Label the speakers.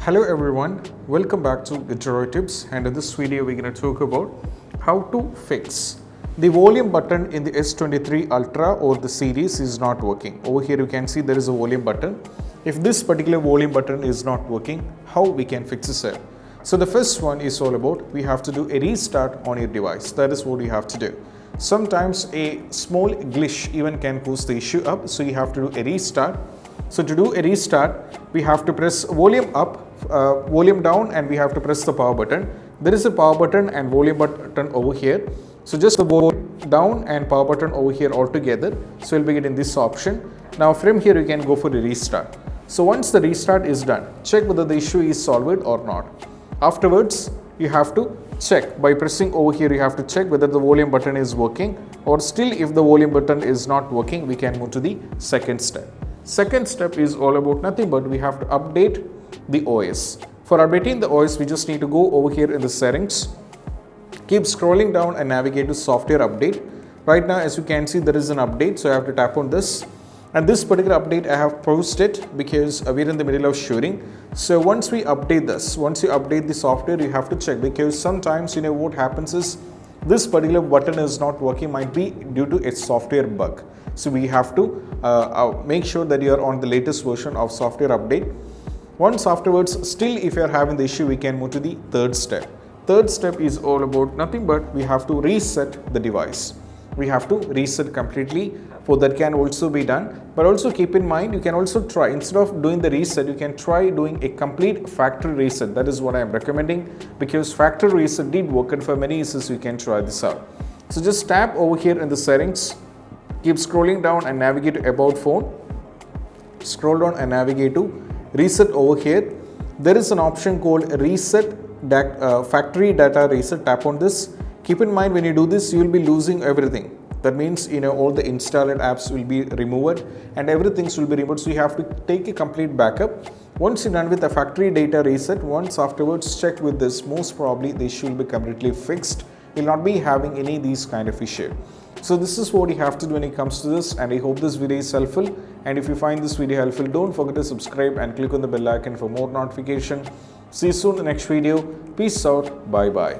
Speaker 1: Hello everyone, welcome back to Android Tips, and in this video we're going to talk about how to fix the volume button in the S23 Ultra or the series is not working. Over here you can see there is a volume button. If this particular volume button is not working, how we can fix it? So the first one is all about we have to do a restart on your device. That is what you have to do. Sometimes a small glitch even can cause the issue up, so you have to do a restart. So to do a restart, we have to press volume up, volume down, and we have to press the power button. There is a power button and volume button over here. So just the volume down and power button over here all together. So you'll be getting this option. Now from here you can go for the restart. So once the restart is done, check whether the issue is solved or not. Afterwards, you have to check by pressing over here. You have to check whether the volume button is working, or still if the volume button is not working, we can move to the second step. Second step is all about nothing but we have to update the OS. For updating the OS, we just need to go over here in the settings, keep scrolling down and navigate to software update. Right now, as you can see, there is an update, so I have to tap on this. And this particular update I have paused it because we're in the middle of shooting. So once we update this, once you update the software, you have to check, because sometimes what happens is this particular button is not working, might be due to its software bug. So we have to make sure that you are on the latest version of software update. Once afterwards, still if you are having the issue, we can move to the third step. Third step is all about nothing but we have to reset the device. We have to reset completely. For that can also be done, but also keep in mind you can also try, instead of doing the reset, you can try doing a complete factory reset. That is what I am recommending, because factory reset did work, and for many users you can try this out. So just tap over here in the settings, keep scrolling down and navigate to about phone, scroll down and navigate to reset. Over here there is an option called reset factory data reset. Tap on this. Keep in mind when you do this, you will be losing everything. That means all the installed apps will be removed and everything will be removed. So you have to take a complete backup. Once you're done with the factory data reset, once afterwards check with this, most probably the issue will be completely fixed. You'll not be having any of these kind of issue. So this is what you have to do when it comes to this, and I hope this video is helpful. And if you find this video helpful, don't forget to subscribe and click on the bell icon for more notification. See you soon in the next video. Peace out. Bye bye.